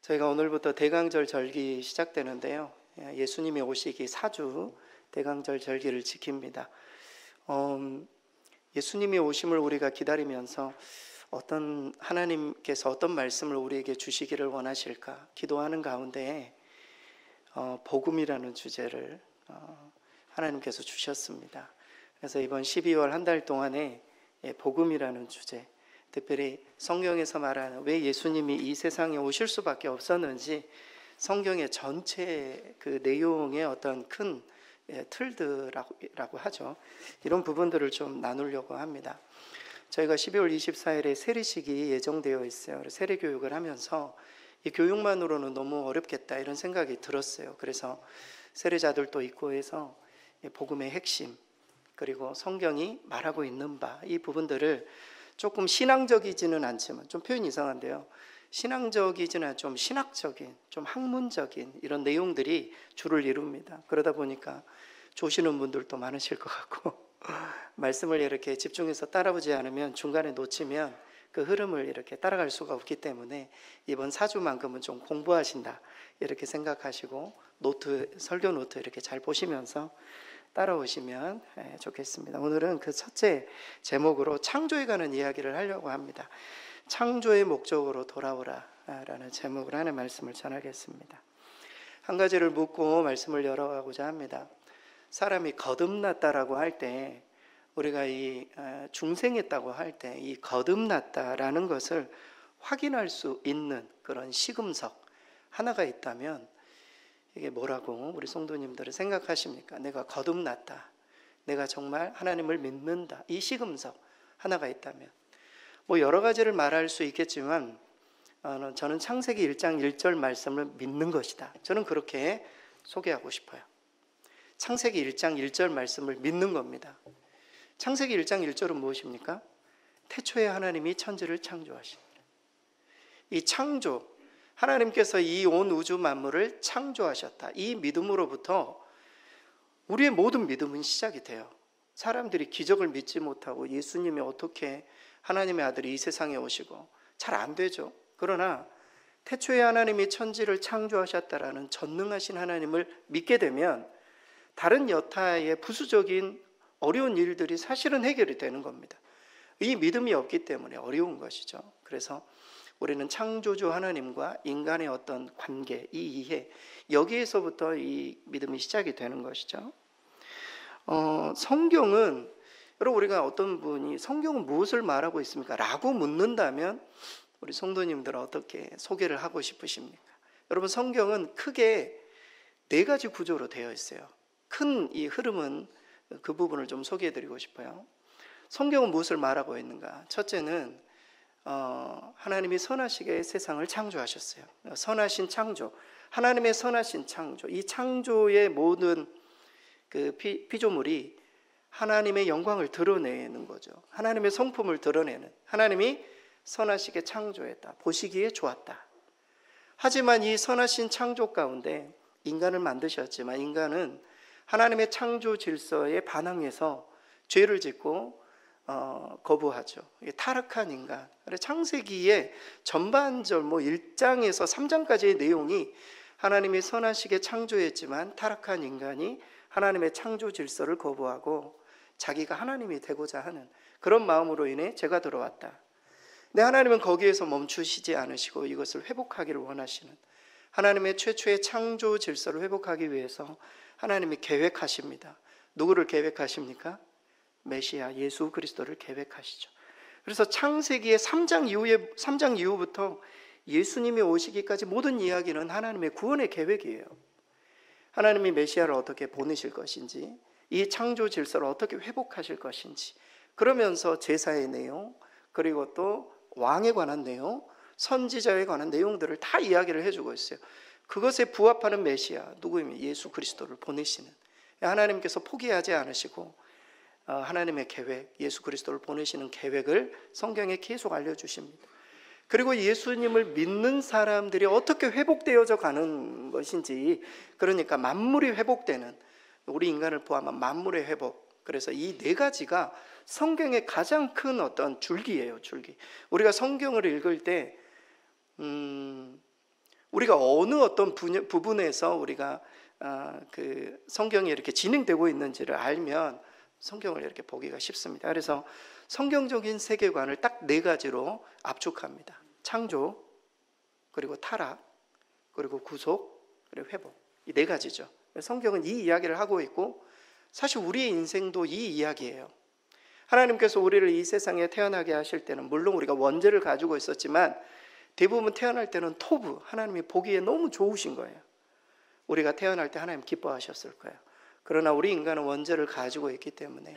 저희가 오늘부터 대강절 절기 시작되는데요. 예수님이 오시기 4주 대강절 절기를 지킵니다. 예수님이 오심을 우리가 기다리면서 하나님께서 어떤 말씀을 우리에게 주시기를 원하실까 기도하는 가운데 복음이라는 주제를 하나님께서 주셨습니다. 그래서 이번 12월 한 달 동안에 복음이라는 주제, 특별히 성경에서 말하는 왜 예수님이 이 세상에 오실 수밖에 없었는지 성경의 전체 그 내용의 어떤 큰 틀들이라고 하죠. 이런 부분들을 좀 나누려고 합니다. 저희가 12월 24일에 세례식이 예정되어 있어요. 세례 교육을 하면서 이 교육만으로는 너무 어렵겠다 이런 생각이 들었어요. 그래서 세례자들도 있고 해서 복음의 핵심, 그리고 성경이 말하고 있는 바, 이 부분들을 조금 신앙적이지는 않지만, 좀 표현이 이상한데요, 신앙적이지는 않지만 좀 신학적인, 좀 학문적인 이런 내용들이 주를 이룹니다. 그러다 보니까 조시는 분들도 많으실 것 같고 말씀을 이렇게 집중해서 따라오지 않으면 중간에 놓치면 그 흐름을 이렇게 따라갈 수가 없기 때문에 이번 4주만큼은 좀 공부하신다 이렇게 생각하시고 설교 노트 이렇게 잘 보시면서 따라오시면 좋겠습니다. 오늘은 그 첫째 제목으로 창조에 관한 이야기를 하려고 합니다. 창조의 목적으로 돌아오라 라는 제목으로 하는 말씀을 전하겠습니다. 한 가지를 묻고 말씀을 열어가고자 합니다. 사람이 거듭났다라고 할 때, 우리가 이 중생했다고 할 때 이 거듭났다라는 것을 확인할 수 있는 그런 시금석 하나가 있다면 이게 뭐라고 우리 성도님들은 생각하십니까? 내가 거듭났다, 내가 정말 하나님을 믿는다, 이 시금석 하나가 있다면 뭐 여러 가지를 말할 수 있겠지만 저는 창세기 1장 1절 말씀을 믿는 것이다, 저는 그렇게 소개하고 싶어요. 창세기 1장 1절 말씀을 믿는 겁니다. 창세기 1장 1절은 무엇입니까? 태초에 하나님이 천지를 창조하십니다. 이 창조, 하나님께서 이 온 우주 만물을 창조하셨다, 이 믿음으로부터 우리의 모든 믿음은 시작이 돼요. 사람들이 기적을 믿지 못하고 예수님이 어떻게 하나님의 아들이 이 세상에 오시고 잘 안 되죠. 그러나 태초에 하나님이 천지를 창조하셨다라는 전능하신 하나님을 믿게 되면 다른 여타의 부수적인 어려운 일들이 사실은 해결이 되는 겁니다. 이 믿음이 없기 때문에 어려운 것이죠. 그래서 우리는 창조주 하나님과 인간의 어떤 관계, 이 이해, 여기에서부터 이 믿음이 시작이 되는 것이죠. 성경은, 여러분, 우리가 어떤 분이 성경은 무엇을 말하고 있습니까? 라고 묻는다면 우리 성도님들은 어떻게 소개를 하고 싶으십니까? 여러분, 성경은 크게 4가지 구조로 되어 있어요. 큰 이 흐름은 그 부분을 좀 소개해드리고 싶어요. 성경은 무엇을 말하고 있는가? 첫째는 하나님이 선하시게 세상을 창조하셨어요. 선하신 창조, 하나님의 선하신 창조, 이 창조의 모든 그 피조물이 하나님의 영광을 드러내는 거죠. 하나님의 성품을 드러내는, 하나님이 선하시게 창조했다, 보시기에 좋았다. 하지만 이 선하신 창조 가운데 인간을 만드셨지만 인간은 하나님의 창조 질서에 반항해서 죄를 짓고 거부하죠. 타락한 인간. 창세기의 전반절 1장에서 3장까지의 내용이 하나님이 선하시게 창조했지만 타락한 인간이 하나님의 창조 질서를 거부하고 자기가 하나님이 되고자 하는 그런 마음으로 인해 죄가 들어왔다. 근데 하나님은 거기에서 멈추시지 않으시고 이것을 회복하기를 원하시는, 하나님의 최초의 창조 질서를 회복하기 위해서 하나님이 계획하십니다. 누구를 계획하십니까? 메시아 예수 그리스도를 계획하시죠. 그래서 창세기의 3장 이후부터 예수님이 오시기까지 모든 이야기는 하나님의 구원의 계획이에요. 하나님이 메시아를 어떻게 보내실 것인지, 이 창조 질서를 어떻게 회복하실 것인지, 그러면서 제사의 내용, 그리고 또 왕에 관한 내용, 선지자에 관한 내용들을 다 이야기를 해주고 있어요. 그것에 부합하는 메시아, 누구입니까? 예수 그리스도를 보내시는, 하나님께서 포기하지 않으시고 하나님의 계획, 예수 그리스도를 보내시는 계획을 성경에 계속 알려주십니다. 그리고 예수님을 믿는 사람들이 어떻게 회복되어져 가는 것인지, 그러니까 만물이 회복되는, 우리 인간을 포함한 만물의 회복, 그래서 이 4가지가 성경의 가장 큰 어떤 줄기예요. 줄기. 우리가 성경을 읽을 때 우리가 어느 어떤 부분에서 우리가 그 성경이 이렇게 진행되고 있는지를 알면 성경을 이렇게 보기가 쉽습니다. 그래서 성경적인 세계관을 딱 4가지로 압축합니다. 창조, 그리고 타락, 그리고 구속, 그리고 회복. 이 4가지죠. 성경은 이 이야기를 하고 있고, 사실 우리의 인생도 이 이야기예요. 하나님께서 우리를 이 세상에 태어나게 하실 때는 물론 우리가 원죄를 가지고 있었지만 대부분 태어날 때는 토부, 하나님이 보기에 너무 좋으신 거예요. 우리가 태어날 때 하나님 기뻐하셨을 거예요. 그러나 우리 인간은 원죄를 가지고 있기 때문에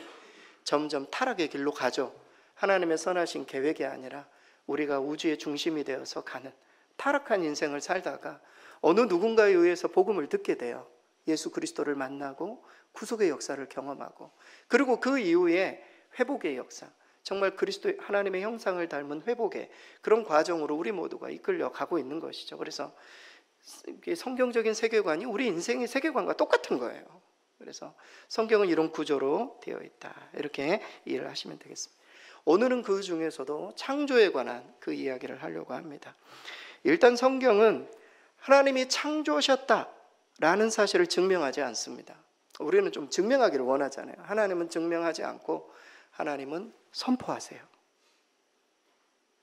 점점 타락의 길로 가죠. 하나님의 선하신 계획이 아니라 우리가 우주의 중심이 되어서 가는 타락한 인생을 살다가 어느 누군가에 의해서 복음을 듣게 돼요. 예수 그리스도를 만나고 구속의 역사를 경험하고, 그리고 그 이후에 회복의 역사, 정말 그리스도 하나님의 형상을 닮은 회복의 그런 과정으로 우리 모두가 이끌려 가고 있는 것이죠. 그래서 성경적인 세계관이 우리 인생의 세계관과 똑같은 거예요. 그래서 성경은 이런 구조로 되어 있다, 이렇게 이해를 하시면 되겠습니다. 오늘은 그 중에서도 창조에 관한 그 이야기를 하려고 합니다. 일단 성경은 하나님이 창조하셨다라는 사실을 증명하지 않습니다. 우리는 좀 증명하기를 원하잖아요. 하나님은 증명하지 않고 하나님은 선포하세요.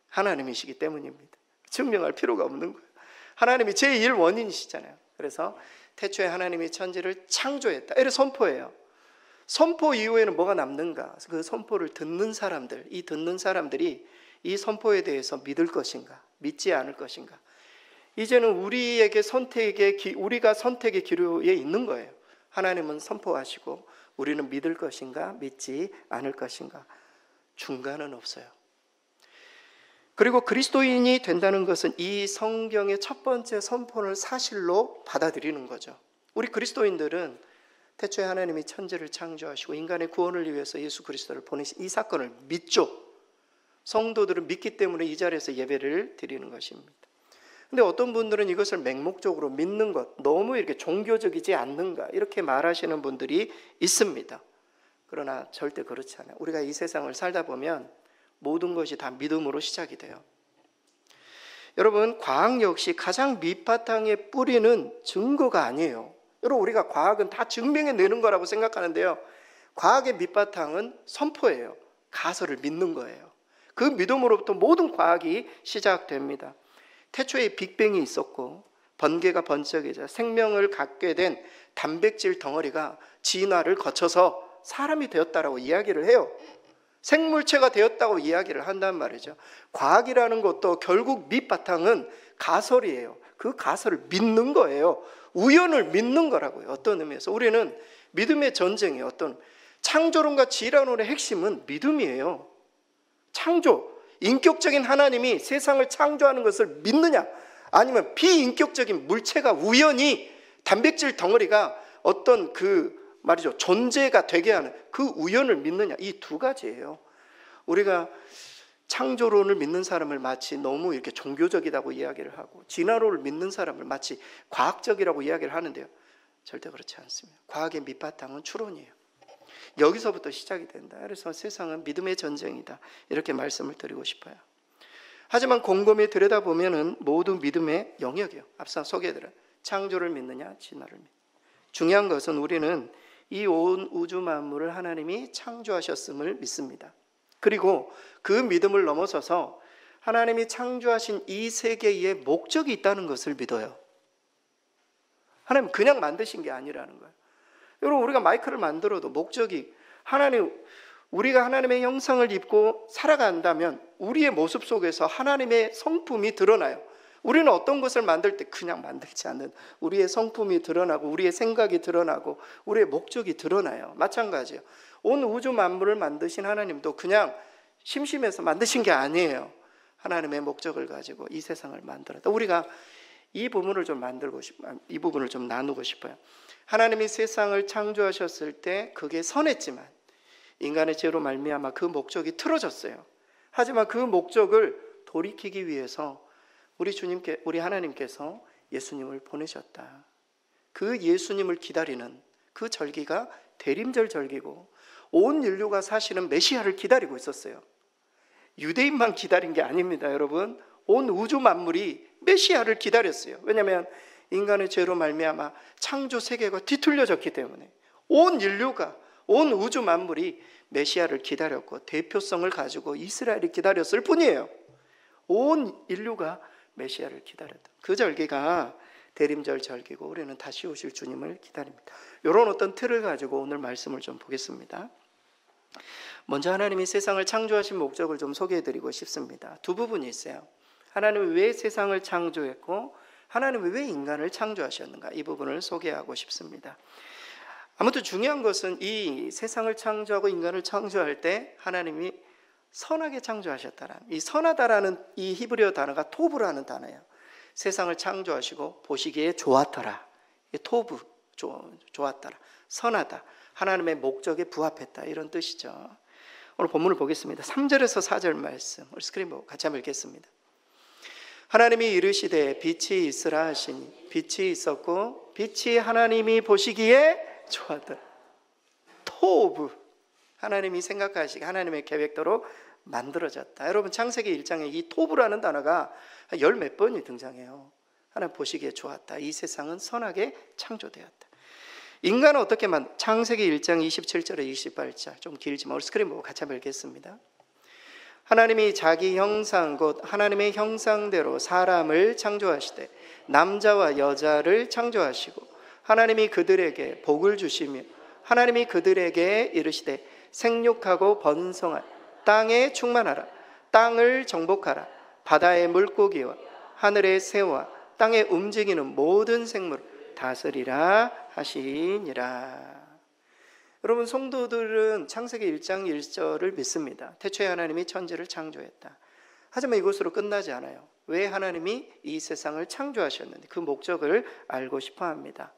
하나님이시기 때문입니다. 증명할 필요가 없는 거예요. 하나님이 제1 원인이시잖아요. 그래서 태초에 하나님이 천지를 창조했다, 이렇게 선포해요. 선포 이후에는 뭐가 남는가? 그 선포를 듣는 사람들, 이 듣는 사람들이 이 선포에 대해서 믿을 것인가, 믿지 않을 것인가. 이제는 우리에게 우리가 선택의 기로에 있는 거예요. 하나님은 선포하시고 우리는 믿을 것인가, 믿지 않을 것인가. 중간은 없어요. 그리고 그리스도인이 된다는 것은 이 성경의 첫 번째 선포를 사실로 받아들이는 거죠. 우리 그리스도인들은 태초에 하나님이 천지를 창조하시고 인간의 구원을 위해서 예수 그리스도를 보내신 이 사건을 믿죠. 성도들은 믿기 때문에 이 자리에서 예배를 드리는 것입니다. 근데 어떤 분들은 이것을 맹목적으로 믿는 것, 너무 이렇게 종교적이지 않는가, 이렇게 말하시는 분들이 있습니다. 그러나 절대 그렇지 않아요. 우리가 이 세상을 살다 보면 모든 것이 다 믿음으로 시작이 돼요. 여러분, 과학 역시 가장 밑바탕의 뿌리는 증거가 아니에요. 여러분, 우리가 과학은 다 증명해내는 거라고 생각하는데요, 과학의 밑바탕은 선포예요. 가설을 믿는 거예요. 그 믿음으로부터 모든 과학이 시작됩니다. 태초에 빅뱅이 있었고 번개가 번쩍이자 생명을 갖게 된 단백질 덩어리가 진화를 거쳐서 사람이 되었다라고 이야기를 해요. 생물체가 되었다고 이야기를 한단 말이죠. 과학이라는 것도 결국 밑바탕은 가설이에요. 그 가설을 믿는 거예요. 우연을 믿는 거라고요. 어떤 의미에서 우리는 믿음의 전쟁이에요. 어떤 창조론과 지라론의 핵심은 믿음이에요. 창조, 인격적인 하나님이 세상을 창조하는 것을 믿느냐, 아니면 비인격적인 물체가 우연히 단백질 덩어리가 어떤 말이죠, 존재가 되게 하는 그 우연을 믿느냐, 이 2가지예요. 우리가 창조론을 믿는 사람을 마치 너무 이렇게 종교적이라고 이야기를 하고, 진화론을 믿는 사람을 마치 과학적이라고 이야기를 하는데요, 절대 그렇지 않습니다. 과학의 밑바탕은 추론이에요. 여기서부터 시작이 된다. 그래서 세상은 믿음의 전쟁이다, 이렇게 말씀을 드리고 싶어요. 하지만 곰곰이 들여다보면 모두 믿음의 영역이에요. 앞서 소개해드린 창조를 믿느냐, 진화를 믿느냐. 중요한 것은 우리는 이 온 우주 만물을 하나님이 창조하셨음을 믿습니다. 그리고 그 믿음을 넘어서서 하나님이 창조하신 이 세계에 목적이 있다는 것을 믿어요. 하나님 그냥 만드신 게 아니라는 거예요. 여러분, 우리가 마이크를 만들어도 목적이, 우리가 하나님의 형상을 입고 살아간다면 우리의 모습 속에서 하나님의 성품이 드러나요. 우리는 어떤 것을 만들 때 그냥 만들지 않는 우리의 성품이 드러나고 우리의 생각이 드러나고 우리의 목적이 드러나요. 마찬가지예요. 온 우주 만물을 만드신 하나님도 그냥 심심해서 만드신 게 아니에요. 하나님의 목적을 가지고 이 세상을 만들었다. 우리가 이 부분을 좀 이 부분을 좀 나누고 싶어요. 하나님이 세상을 창조하셨을 때 그게 선했지만 인간의 죄로 말미암아 그 목적이 틀어졌어요. 하지만 그 목적을 돌이키기 위해서 우리 하나님께서 예수님을 보내셨다. 그 예수님을 기다리는 그 절기가 대림절 절기고, 온 인류가 사실은 메시아를 기다리고 있었어요. 유대인만 기다린 게 아닙니다, 여러분. 온 우주 만물이 메시아를 기다렸어요. 왜냐하면 인간의 죄로 말미암아 창조 세계가 뒤틀려졌기 때문에 온 인류가, 온 우주 만물이 메시아를 기다렸고 대표성을 가지고 이스라엘이 기다렸을 뿐이에요. 온 인류가 메시아를 기다렸다. 그 절기가 대림절 절기고 우리는 다시 오실 주님을 기다립니다. 이런 어떤 틀을 가지고 오늘 말씀을 좀 보겠습니다. 먼저 하나님이 세상을 창조하신 목적을 좀 소개해드리고 싶습니다. 두 부분이 있어요. 하나님이 왜 세상을 창조했고 하나님이 왜 인간을 창조하셨는가, 이 부분을 소개하고 싶습니다. 아무튼 중요한 것은 이 세상을 창조하고 인간을 창조할 때 하나님이 선하게 창조하셨다라는, 이 선하다라는 이 히브리어 단어가 토브라는 단어예요. 세상을 창조하시고 보시기에 좋았더라. 토브, 좋았더라. 선하다. 하나님의 목적에 부합했다. 이런 뜻이죠. 오늘 본문을 보겠습니다. 3절에서 4절 말씀, 우리 스크린 보고 같이 한번 읽겠습니다. 하나님이 이르시되 빛이 있으라 하시니 빛이 있었고 빛이 하나님이 보시기에 좋았더라. 토브, 하나님이 생각하시기 하나님의 계획대로 만들어졌다. 여러분 창세기 1장에 이 토브라는 단어가 열 몇 번이 등장해요. 하나님 보시기에 좋았다. 이 세상은 선하게 창조되었다. 인간은 어떻게 창세기 1장 27절에 28절, 좀 길지만 우리 스크린 보고 같이 한번 읽겠습니다. 하나님이 자기 형상 곧 하나님의 형상대로 사람을 창조하시되 남자와 여자를 창조하시고 하나님이 그들에게 복을 주시며 하나님이 그들에게 이르시되 생육하고 번성하라. 땅에 충만하라. 땅을 정복하라. 바다의 물고기와 하늘의 새와 땅에 움직이는 모든 생물을 다스리라 하시니라. 여러분 성도들은 창세기 1장 1절을 믿습니다. 태초에 하나님이 천지를 창조했다. 하지만 이것으로 끝나지 않아요. 왜 하나님이 이 세상을 창조하셨는지 그 목적을 알고 싶어 합니다.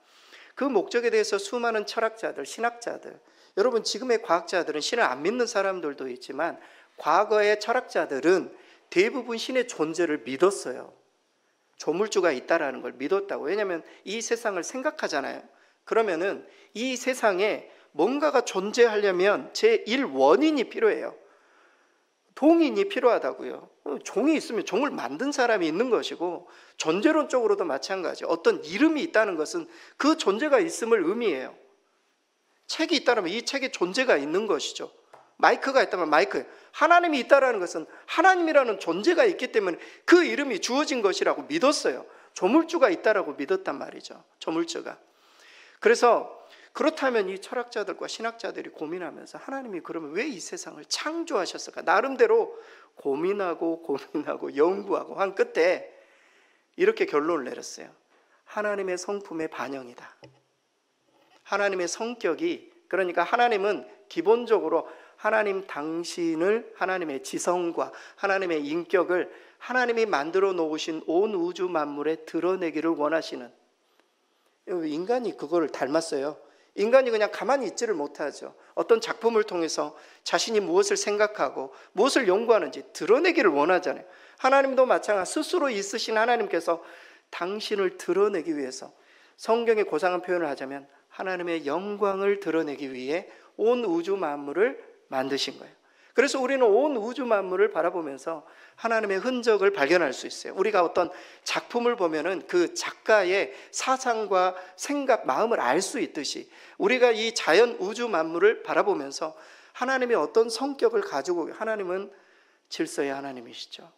그 목적에 대해서 수많은 철학자들, 신학자들, 여러분 지금의 과학자들은 신을 안 믿는 사람들도 있지만 과거의 철학자들은 대부분 신의 존재를 믿었어요. 조물주가 있다라는 걸 믿었다고. 왜냐하면 이 세상을 생각하잖아요. 그러면은 이 세상에 뭔가가 존재하려면 제1원인이 필요해요. 동인이 필요하다고요. 종이 있으면 종을 만든 사람이 있는 것이고 존재론적으로도 마찬가지. 어떤 이름이 있다는 것은 그 존재가 있음을 의미해요. 책이 있다면 이 책에 존재가 있는 것이죠. 마이크가 있다면 마이크. 하나님이 있다는 것은 하나님이라는 존재가 있기 때문에 그 이름이 주어진 것이라고 믿었어요. 조물주가 있다라고 믿었단 말이죠. 조물주가. 그래서 그렇다면 이 철학자들과 신학자들이 고민하면서 하나님이 그러면 왜 이 세상을 창조하셨을까? 나름대로 고민하고 연구하고 한 끝에 이렇게 결론을 내렸어요. 하나님의 성품의 반영이다. 하나님의 성격이, 그러니까 하나님은 기본적으로 하나님 당신을, 하나님의 지성과 하나님의 인격을 하나님이 만들어 놓으신 온 우주 만물에 드러내기를 원하시는, 인간이 그거를 닮았어요. 인간이 그냥 가만히 있지를 못하죠. 어떤 작품을 통해서 자신이 무엇을 생각하고 무엇을 연구하는지 드러내기를 원하잖아요. 하나님도 마찬가지. 스스로 있으신 하나님께서 당신을 드러내기 위해서, 성경의 고상한 표현을 하자면 하나님의 영광을 드러내기 위해 온 우주 만물을 만드신 거예요. 그래서 우리는 온 우주 만물을 바라보면서 하나님의 흔적을 발견할 수 있어요. 우리가 어떤 작품을 보면은 그 작가의 사상과 생각, 마음을 알 수 있듯이 우리가 이 자연 우주 만물을 바라보면서 하나님의 어떤 성격을 가지고, 하나님은 질서의 하나님이시죠.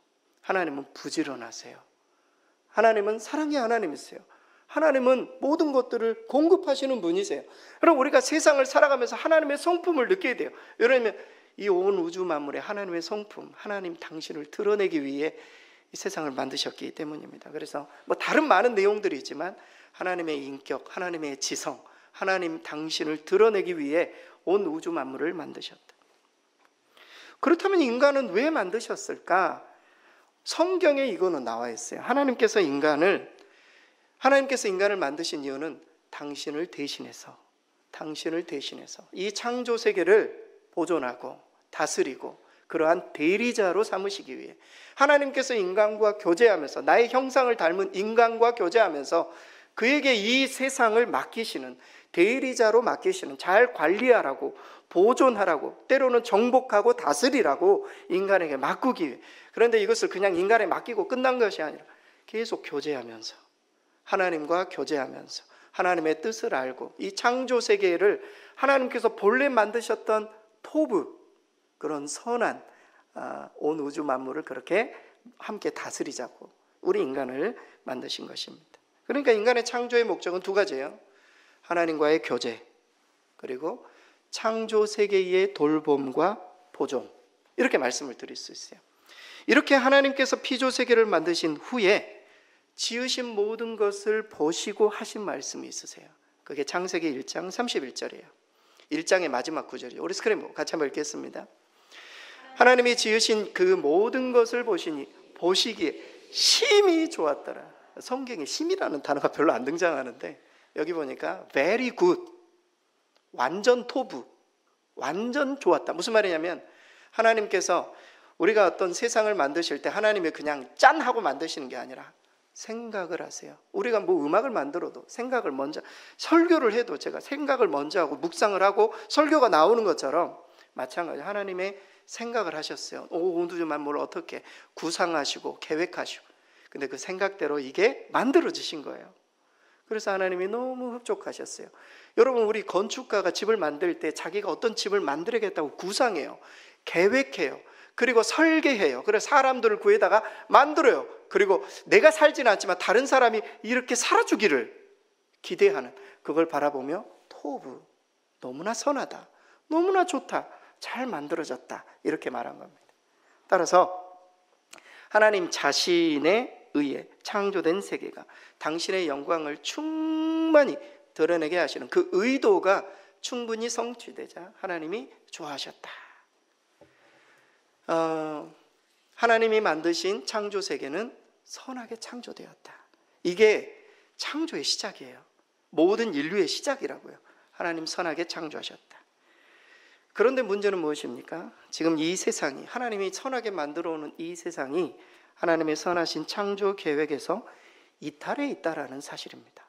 하나님은 부지런하세요. 하나님은 사랑의 하나님이세요. 하나님은 모든 것들을 공급하시는 분이세요. 그럼 우리가 세상을 살아가면서 하나님의 성품을 느끼게 돼요. 왜냐하면 이 온 우주 만물의 하나님의 성품, 하나님 당신을 드러내기 위해 이 세상을 만드셨기 때문입니다. 그래서 뭐 다른 많은 내용들이 있지만 하나님의 인격, 하나님의 지성, 하나님 당신을 드러내기 위해 온 우주 만물을 만드셨다. 그렇다면 인간은 왜 만드셨을까? 성경에 이거는 나와 있어요. 하나님께서 인간을 만드신 이유는 당신을 대신해서 이 창조 세계를 보존하고 다스리고 그러한 대리자로 삼으시기 위해, 하나님께서 인간과 교제하면서, 나의 형상을 닮은 인간과 교제하면서 그에게 이 세상을 맡기시는, 대리자로 맡기시는, 잘 관리하라고, 보존하라고, 때로는 정복하고 다스리라고 인간에게 맡기기 위해. 그런데 이것을 그냥 인간에 맡기고 끝난 것이 아니라 계속 교제하면서, 하나님과 교제하면서 하나님의 뜻을 알고 이 창조 세계를 하나님께서 본래 만드셨던 토부, 그런 선한 온 우주 만물을 그렇게 함께 다스리자고 우리 인간을 만드신 것입니다. 그러니까 인간의 창조의 목적은 두 가지예요. 하나님과의 교제, 그리고 창조 세계의 돌봄과 보존, 이렇게 말씀을 드릴 수 있어요. 이렇게 하나님께서 피조 세계를 만드신 후에 지으신 모든 것을 보시고 하신 말씀이 있으세요. 그게 창세기 1장 31절이에요. 1장의 마지막 구절이에요. 우리 스크린 보고 같이 한번 읽겠습니다. 하나님이 지으신 그 모든 것을 보시기에 심히 좋았더라. 성경에 심이라는 단어가 별로 안 등장하는데 여기 보니까 very good, 완전 토부, 완전 좋았다. 무슨 말이냐면 하나님께서 우리가 어떤 세상을 만드실 때 하나님이 그냥 짠 하고 만드시는 게 아니라 생각을 하세요. 우리가 뭐 음악을 만들어도 생각을 먼저, 설교를 해도 제가 생각을 먼저 하고 묵상을 하고 설교가 나오는 것처럼 마찬가지 하나님의 생각을 하셨어요. 온 우주 만물을 어떻게 구상하시고 계획하시고, 근데 그 생각대로 이게 만들어지신 거예요. 그래서 하나님이 너무 흡족하셨어요. 여러분, 우리 건축가가 집을 만들 때 자기가 어떤 집을 만들겠다고 구상해요. 계획해요. 그리고 설계해요. 그래서 사람들을 구해다가 만들어요. 그리고 내가 살지는 않지만 다른 사람이 이렇게 살아주기를 기대하는, 그걸 바라보며 토부, 너무나 선하다, 너무나 좋다, 잘 만들어졌다, 이렇게 말한 겁니다. 따라서 하나님 자신에 의해 창조된 세계가 당신의 영광을 충만히 드러내게 하시는 그 의도가 충분히 성취되자 하나님이 좋아하셨다. 하나님이 만드신 창조 세계는 선하게 창조되었다. 이게 창조의 시작이에요. 모든 인류의 시작이라고요. 하나님 선하게 창조하셨다. 그런데 문제는 무엇입니까? 지금 이 세상이, 하나님이 선하게 만들어 오는 이 세상이 하나님의 선하신 창조 계획에서 이탈해 있다라는 사실입니다.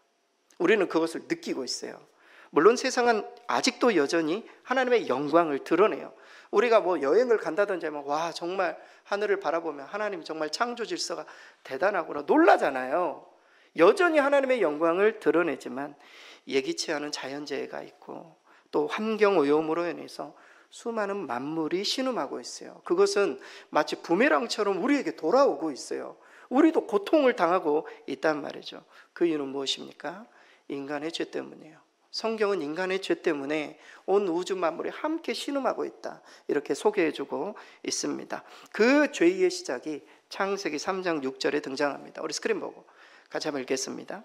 우리는 그것을 느끼고 있어요. 물론 세상은 아직도 여전히 하나님의 영광을 드러내요. 우리가 뭐 여행을 간다든지 하면 와, 정말 하늘을 바라보면 하나님 정말 창조 질서가 대단하구나 놀라잖아요. 여전히 하나님의 영광을 드러내지만 예기치 않은 자연재해가 있고 또 환경오염으로 인해서 수많은 만물이 신음하고 있어요. 그것은 마치 부메랑처럼 우리에게 돌아오고 있어요. 우리도 고통을 당하고 있단 말이죠. 그 이유는 무엇입니까? 인간의 죄 때문이에요. 성경은 인간의 죄 때문에 온 우주 만물이 함께 신음하고 있다, 이렇게 소개해주고 있습니다. 그 죄의 시작이 창세기 3장 6절에 등장합니다. 우리 스크린 보고 같이 한번 읽겠습니다.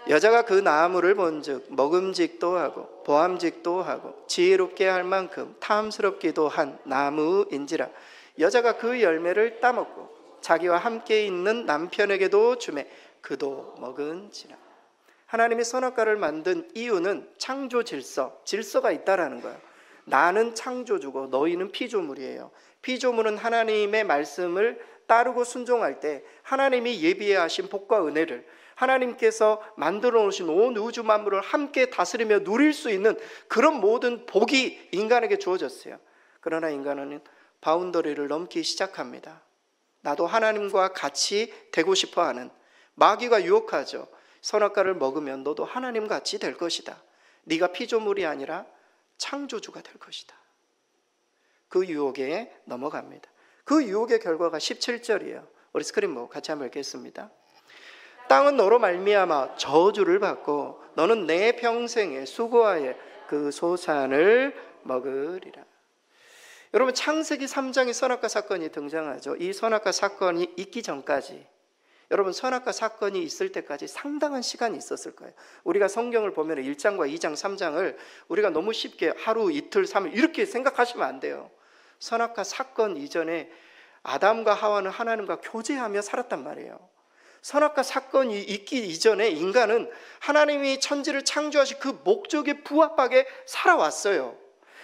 여자가 그 나무를 본즉 먹음직도 하고 보암직도 하고 지혜롭게 할 만큼 탐스럽기도 한 나무인지라. 여자가 그 열매를 따먹고 자기와 함께 있는 남편에게도 주매 그도 먹은지라. 하나님이 선악과를 만든 이유는 창조 질서가 있다라는 거예요. 나는 창조주고 너희는 피조물이에요. 피조물은 하나님의 말씀을 따르고 순종할 때 하나님이 예비해 하신 복과 은혜를, 하나님께서 만들어 놓으신 온 우주 만물을 함께 다스리며 누릴 수 있는 그런 모든 복이 인간에게 주어졌어요. 그러나 인간은 바운더리를 넘기 시작합니다. 나도 하나님과 같이 되고 싶어하는, 마귀가 유혹하죠. 선악과를 먹으면 너도 하나님같이 될 것이다. 네가 피조물이 아니라 창조주가 될 것이다. 그 유혹에 넘어갑니다. 그 유혹의 결과가 17절이에요. 우리 스크린 보고 같이 한번 읽겠습니다. 땅은 너로 말미암아 저주를 받고 너는 내 평생에 수고하여 그 소산을 먹으리라. 여러분, 창세기 3장에 선악과 사건이 등장하죠. 이 선악과 사건이 있기 전까지, 여러분, 선악과 사건이 있을 때까지 상당한 시간이 있었을 거예요. 우리가 성경을 보면 1장과 2장, 3장을 우리가 너무 쉽게 하루, 이틀, 3일 이렇게 생각하시면 안 돼요. 선악과 사건 이전에 아담과 하와는 하나님과 교제하며 살았단 말이에요. 선악과 사건이 있기 이전에 인간은 하나님이 천지를 창조하신 그 목적에 부합하게 살아왔어요.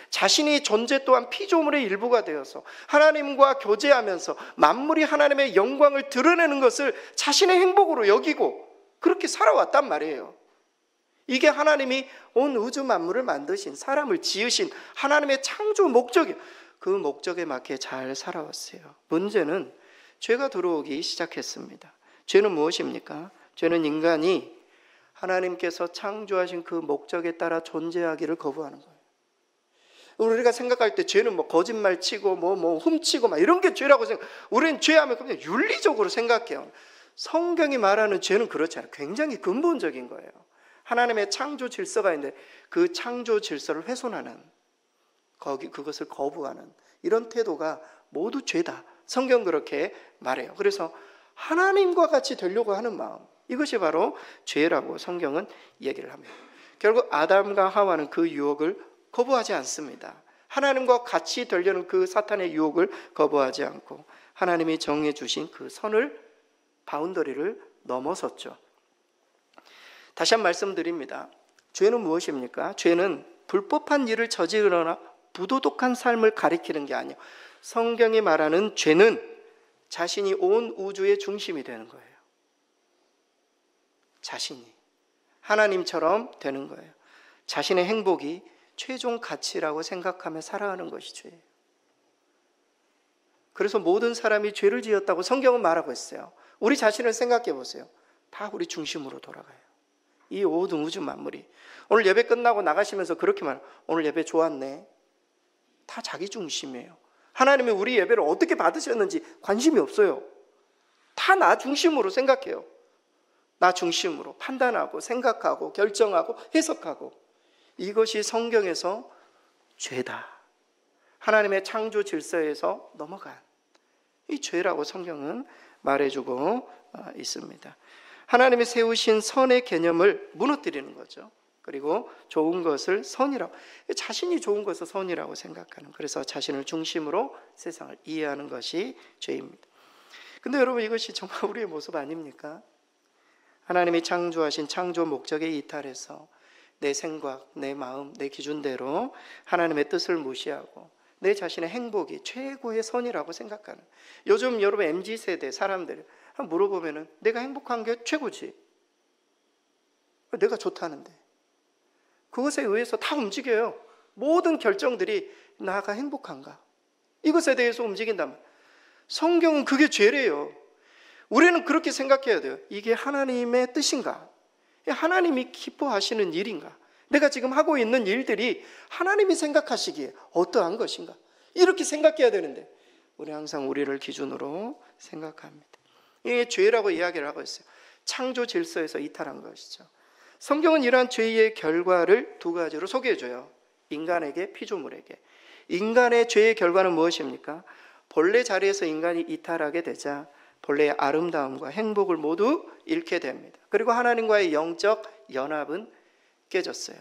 자신이 존재 또한 피조물의 일부가 되어서 하나님과 교제하면서 만물이 하나님의 영광을 드러내는 것을 자신의 행복으로 여기고 그렇게 살아왔단 말이에요. 이게 하나님이 온 우주 만물을 만드신, 사람을 지으신 하나님의 창조 목적이에요. 그 목적에 맞게 잘 살아왔어요. 문제는 죄가 들어오기 시작했습니다. 죄는 무엇입니까? 죄는 인간이 하나님께서 창조하신 그 목적에 따라 존재하기를 거부하는 거예요. 우리가 생각할 때 죄는 뭐 거짓말 치고 뭐 훔치고 막 이런 게 죄라고 생각. 우리는 죄하면 그냥 윤리적으로 생각해요. 성경이 말하는 죄는 그렇지 않아요. 굉장히 근본적인 거예요. 하나님의 창조 질서가 있는데 그 창조 질서를 훼손하는, 그것을 거부하는 이런 태도가 모두 죄다. 성경 그렇게 말해요. 그래서 하나님과 같이 되려고 하는 마음, 이것이 바로 죄라고 성경은 얘기를 합니다. 결국 아담과 하와는 그 유혹을 거부하지 않습니다. 하나님과 같이 되려는 그 사탄의 유혹을 거부하지 않고 하나님이 정해 주신 그 선을, 바운더리를 넘어섰죠. 다시 한 번 말씀드립니다. 죄는 무엇입니까? 죄는 불법한 일을 저지르거나 부도덕한 삶을 가리키는 게 아니에요. 성경이 말하는 죄는 자신이 온 우주의 중심이 되는 거예요. 자신이 하나님처럼 되는 거예요. 자신의 행복이 최종 가치라고 생각하며 살아가는 것이 죄예요. 그래서 모든 사람이 죄를 지었다고 성경은 말하고 있어요. 우리 자신을 생각해 보세요. 다 우리 중심으로 돌아가요. 이 모든 우주 만물이. 오늘 예배 끝나고 나가시면서 그렇게 말해요. 오늘 예배 좋았네. 다 자기 중심이에요. 하나님이 우리 예배를 어떻게 받으셨는지 관심이 없어요. 다 나 중심으로 생각해요. 나 중심으로 판단하고 생각하고 결정하고 해석하고. 이것이 성경에서 죄다. 하나님의 창조 질서에서 넘어간 이 죄라고 성경은 말해주고 있습니다. 하나님이 세우신 선의 개념을 무너뜨리는 거죠. 그리고 좋은 것을 선이라고, 자신이 좋은 것을 선이라고 생각하는, 그래서 자신을 중심으로 세상을 이해하는 것이 죄입니다. 근데 여러분, 이것이 정말 우리의 모습 아닙니까? 하나님이 창조하신 창조 목적에 이탈해서 내 생각, 내 마음, 내 기준대로 하나님의 뜻을 무시하고 내 자신의 행복이 최고의 선이라고 생각하는, 요즘 여러분 MZ세대 사람들 물어보면 내가 행복한 게 최고지, 내가 좋다는데, 그것에 의해서 다 움직여요. 모든 결정들이 나가 행복한가, 이것에 대해서 움직인다면 성경은 그게 죄래요. 우리는 그렇게 생각해야 돼요. 이게 하나님의 뜻인가? 하나님이 기뻐하시는 일인가? 내가 지금 하고 있는 일들이 하나님이 생각하시기에 어떠한 것인가? 이렇게 생각해야 되는데 우리 항상 우리를 기준으로 생각합니다. 이게 죄라고 이야기를 하고 있어요. 창조 질서에서 이탈한 것이죠. 성경은 이러한 죄의 결과를 두 가지로 소개해줘요. 인간에게, 피조물에게. 인간의 죄의 결과는 무엇입니까? 본래 자리에서 인간이 이탈하게 되자 본래의 아름다움과 행복을 모두 잃게 됩니다. 그리고 하나님과의 영적 연합은 깨졌어요.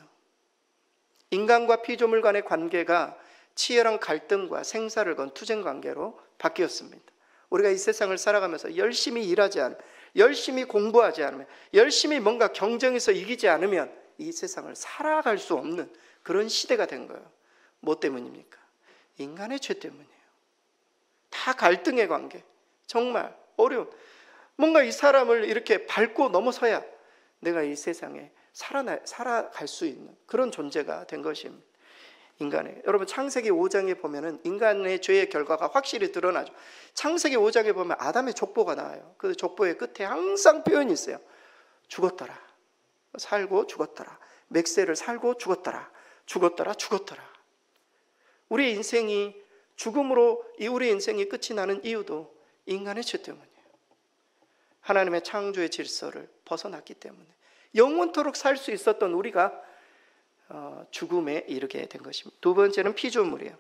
인간과 피조물 간의 관계가 치열한 갈등과 생사를 건 투쟁 관계로 바뀌었습니다. 우리가 이 세상을 살아가면서 열심히 일하지 않으면, 열심히 공부하지 않으면, 열심히 뭔가 경쟁에서 이기지 않으면 이 세상을 살아갈 수 없는 그런 시대가 된 거예요. 뭐 때문입니까? 인간의 죄 때문이에요. 다 갈등의 관계, 정말 어려운, 뭔가 이 사람을 이렇게 밟고 넘어서야 내가 이 세상에 살아갈 수 있는 그런 존재가 된 것입니다. 인간의, 여러분 창세기 5장에 보면은 인간의 죄의 결과가 확실히 드러나죠. 창세기 5장에 보면 아담의 족보가 나와요. 그 족보의 끝에 항상 표현이 있어요. 죽었더라, 살고 죽었더라, 맥세를 살고 죽었더라, 죽었더라, 죽었더라. 우리 인생이 죽음으로 우리 인생이 끝이 나는 이유도 인간의 죄 때문이에요. 하나님의 창조의 질서를 벗어났기 때문에 영원토록 살 수 있었던 우리가 죽음에 이르게 된 것입니다. 두 번째는 피조물이에요.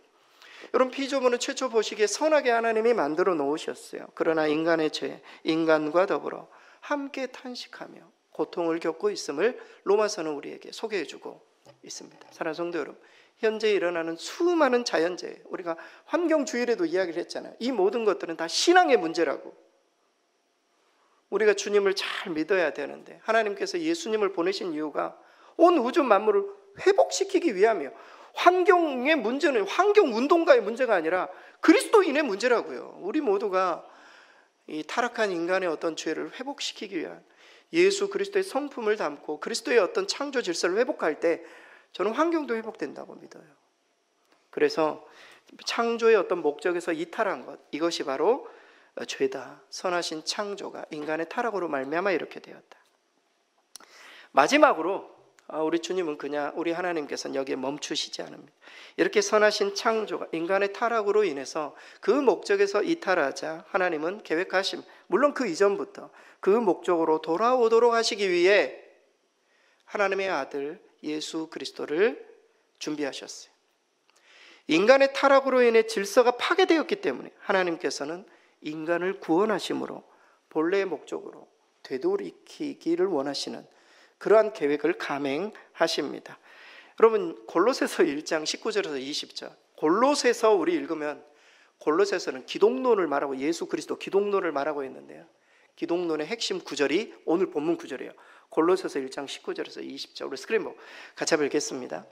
여러분, 피조물은 최초 보시기에 선하게 하나님이 만들어 놓으셨어요. 그러나 인간의 죄, 인간과 더불어 함께 탄식하며 고통을 겪고 있음을 로마서는 우리에게 소개해주고 있습니다. 사랑하는 성도 여러분, 현재 일어나는 수많은 자연재해, 우리가 환경주일에도 이야기를 했잖아요. 이 모든 것들은 다 신앙의 문제라고. 우리가 주님을 잘 믿어야 되는데 하나님께서 예수님을 보내신 이유가 온 우주 만물을 회복시키기 위함이에요. 환경의 문제는 환경운동가의 문제가 아니라 그리스도인의 문제라고요. 우리 모두가 이 타락한 인간의 어떤 죄를 회복시키기 위한 예수 그리스도의 성품을 담고 그리스도의 어떤 창조 질서를 회복할 때 저는 환경도 회복된다고 믿어요. 그래서 창조의 어떤 목적에서 이탈한 것, 이것이 바로 죄다. 선하신 창조가 인간의 타락으로 말미암아 이렇게 되었다. 마지막으로 우리 주님은 그냥 우리 하나님께서는 여기에 멈추시지 않습니다. 이렇게 선하신 창조가 인간의 타락으로 인해서 그 목적에서 이탈하자 하나님은 계획하심, 물론 그 이전부터 그 목적으로 돌아오도록 하시기 위해 하나님의 아들 예수 그리스도를 준비하셨어요. 인간의 타락으로 인해 질서가 파괴되었기 때문에 하나님께서는 인간을 구원하심으로 본래의 목적으로 되돌이키기를 원하시는 그러한 계획을 감행하십니다. 여러분, 골로새서 1장 19절에서 20절, 골로새서 우리 읽으면 골로새서는 기독론을 말하고 예수 그리스도 기독론을 말하고 있는데요, 기독론의 핵심 구절이 오늘 본문 구절이에요. 골로새서 1장 19절에서 20절, 우리 스크린 보고 같이 읽겠습니다.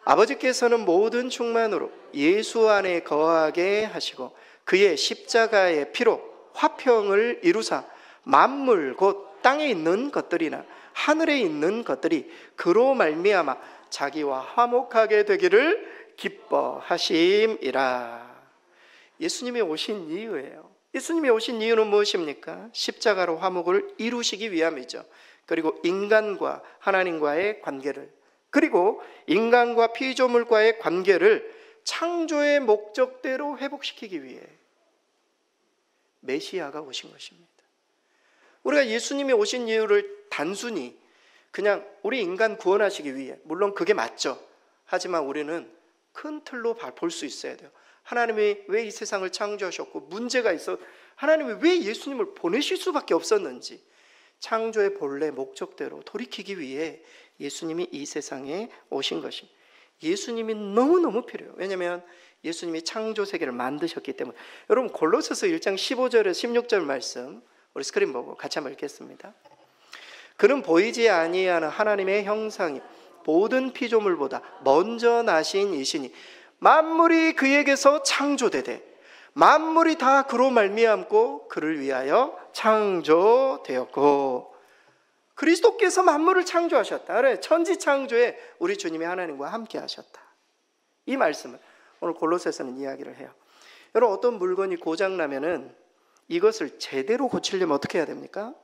아버지께서는 모든 충만으로 예수 안에 거하게 하시고 그의 십자가의 피로 화평을 이루사 만물 곧 땅에 있는 것들이나 하늘에 있는 것들이 그로 말미암아 자기와 화목하게 되기를 기뻐하심이라. 예수님이 오신 이유예요. 예수님이 오신 이유는 무엇입니까? 십자가로 화목을 이루시기 위함이죠. 그리고 인간과 하나님과의 관계를, 그리고 인간과 피조물과의 관계를 창조의 목적대로 회복시키기 위해 메시아가 오신 것입니다. 우리가 예수님이 오신 이유를 단순히 그냥 우리 인간 구원하시기 위해, 물론 그게 맞죠. 하지만 우리는 큰 틀로 볼 수 있어야 돼요. 하나님이 왜 이 세상을 창조하셨고 문제가 있어 하나님이 왜 예수님을 보내실 수밖에 없었는지 창조의 본래 목적대로 돌이키기 위해 예수님이 이 세상에 오신 것입니다. 예수님이 너무너무 필요해요. 왜냐하면 예수님이 창조 세계를 만드셨기 때문에. 여러분, 골로새서 1장 15절에서 16절 말씀 우리 스크린 보고 같이 한번 읽겠습니다. 그는 보이지 아니하는 하나님의 형상이 모든 피조물보다 먼저 나신 이시니 만물이 그에게서 창조되되 만물이 다 그로 말미암고 그를 위하여 창조되었고. 그리스도께서 만물을 창조하셨다. 그래, 천지 창조에 우리 주님이 하나님과 함께 하셨다. 이 말씀을 오늘 골로새서는 이야기를 해요. 여러분, 어떤 물건이 고장나면은 이것을 제대로 고치려면 어떻게 해야 됩니까?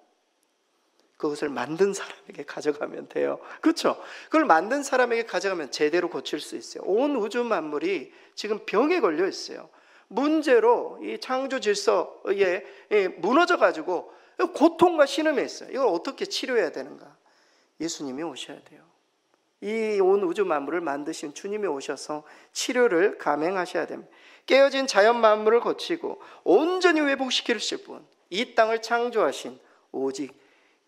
그것을 만든 사람에게 가져가면 돼요. 그렇죠? 그걸 만든 사람에게 가져가면 제대로 고칠 수 있어요. 온 우주 만물이 지금 병에 걸려 있어요. 문제로 이 창조 질서에 무너져 가지고 고통과 신음에 있어요. 이걸 어떻게 치료해야 되는가? 예수님이 오셔야 돼요. 이 온 우주 만물을 만드신 주님이 오셔서 치료를 감행하셔야 됩니다. 깨어진 자연 만물을 고치고 온전히 회복시키실 분, 이 땅을 창조하신 오직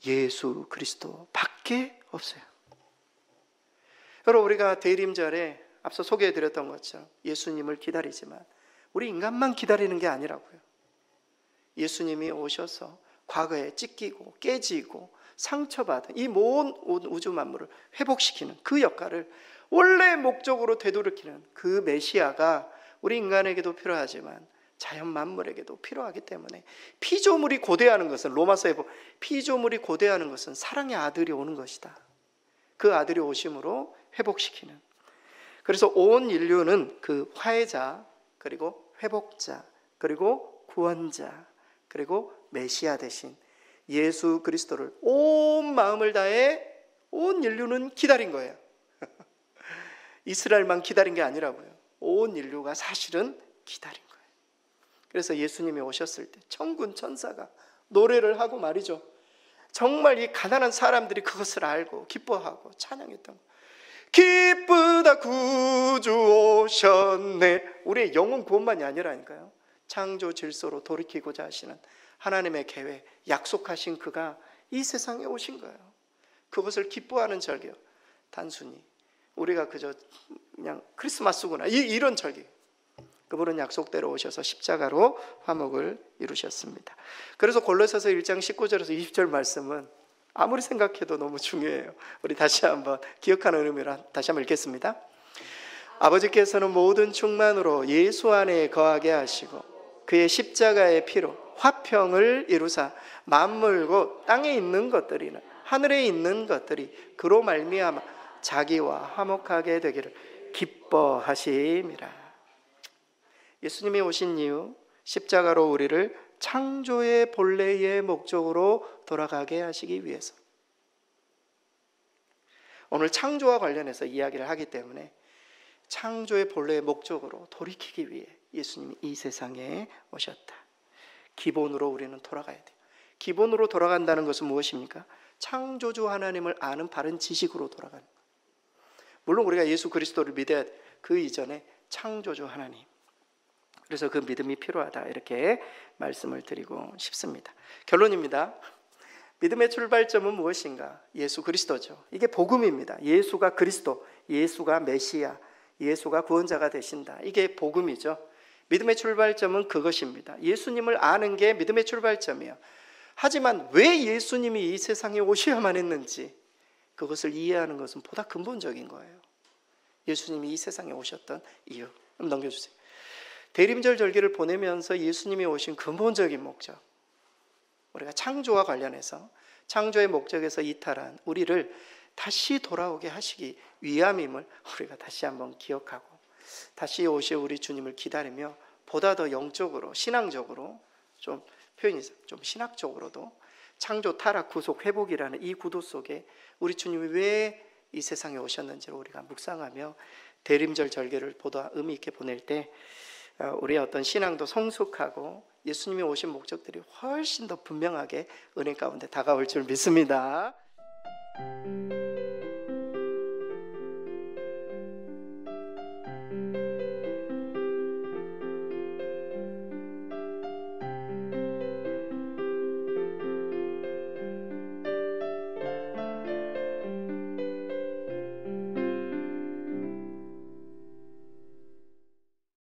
예수 그리스도 밖에 없어요. 여러분, 우리가 대림절에 앞서 소개해드렸던 것처럼 예수님을 기다리지만 우리 인간만 기다리는 게 아니라고요. 예수님이 오셔서 과거에 찢기고 깨지고 상처받은 이 모든 우주 만물을 회복시키는 그 역할을 원래의 목적으로 되돌이키는 그 메시아가 우리 인간에게도 필요하지만 자연 만물에게도 필요하기 때문에 피조물이 고대하는 것은, 로마서에 보면 피조물이 고대하는 것은 사랑의 아들이 오는 것이다. 그 아들이 오심으로 회복시키는. 그래서 온 인류는 그 화해자, 그리고 회복자, 그리고 구원자, 그리고 메시아 대신 예수 그리스도를 온 마음을 다해 온 인류는 기다린 거예요. 이스라엘만 기다린 게 아니라고요. 온 인류가 사실은 기다린 거예요. 그래서 예수님이 오셨을 때 천군 천사가 노래를 하고 말이죠. 정말 이 가난한 사람들이 그것을 알고 기뻐하고 찬양했던 거예요. 기쁘다 구주 오셨네. 우리의 영혼 구원만이 아니라니까요. 창조 질서로 돌이키고자 하시는 하나님의 계획, 약속하신 그가 이 세상에 오신 거예요. 그것을 기뻐하는 절기요. 단순히 우리가 그냥 크리스마스구나 이런 절기. 그분은 약속대로 오셔서 십자가로 화목을 이루셨습니다. 그래서 골로새서 1장 19절에서 20절 말씀은 아무리 생각해도 너무 중요해요. 우리 다시 한번 기억하는 의미로 다시 한번 읽겠습니다. 아버지께서는 모든 충만으로 예수 안에 거하게 하시고 그의 십자가의 피로 화평을 이루사 만물 곧 땅에 있는 것들이나 하늘에 있는 것들이 그로 말미암아 자기와 화목하게 되기를 기뻐하심이라. 예수님이 오신 이유, 십자가로 우리를 창조의 본래의 목적으로 돌아가게 하시기 위해서. 오늘 창조와 관련해서 이야기를 하기 때문에 창조의 본래의 목적으로 돌이키기 위해 예수님이 이 세상에 오셨다. 기본으로 우리는 돌아가야 돼요. 기본으로 돌아간다는 것은 무엇입니까? 창조주 하나님을 아는 바른 지식으로 돌아가는 거예요. 물론 우리가 예수 그리스도를 믿어야 돼. 그 이전에 창조주 하나님, 그래서 그 믿음이 필요하다, 이렇게 말씀을 드리고 싶습니다. 결론입니다. 믿음의 출발점은 무엇인가? 예수 그리스도죠. 이게 복음입니다. 예수가 그리스도, 예수가 메시아, 예수가 구원자가 되신다. 이게 복음이죠. 믿음의 출발점은 그것입니다. 예수님을 아는 게 믿음의 출발점이에요. 하지만 왜 예수님이 이 세상에 오셔야만 했는지, 그것을 이해하는 것은 보다 근본적인 거예요. 예수님이 이 세상에 오셨던 이유. 넘겨주세요. 대림절 절기를 보내면서 예수님이 오신 근본적인 목적, 우리가 창조와 관련해서 창조의 목적에서 이탈한 우리를 다시 돌아오게 하시기 위함임을 우리가 다시 한번 기억하고, 다시 오실 우리 주님을 기다리며 보다 더 영적으로, 신앙적으로, 좀 표현이 좀 신학적으로도 창조, 타락, 구속, 회복이라는 이 구도 속에 우리 주님이 왜 이 세상에 오셨는지를 우리가 묵상하며 대림절 절기를 보다 의미 있게 보낼 때 우리의 어떤 신앙도 성숙하고 예수님이 오신 목적들이 훨씬 더 분명하게 은혜 가운데 다가올 줄 믿습니다.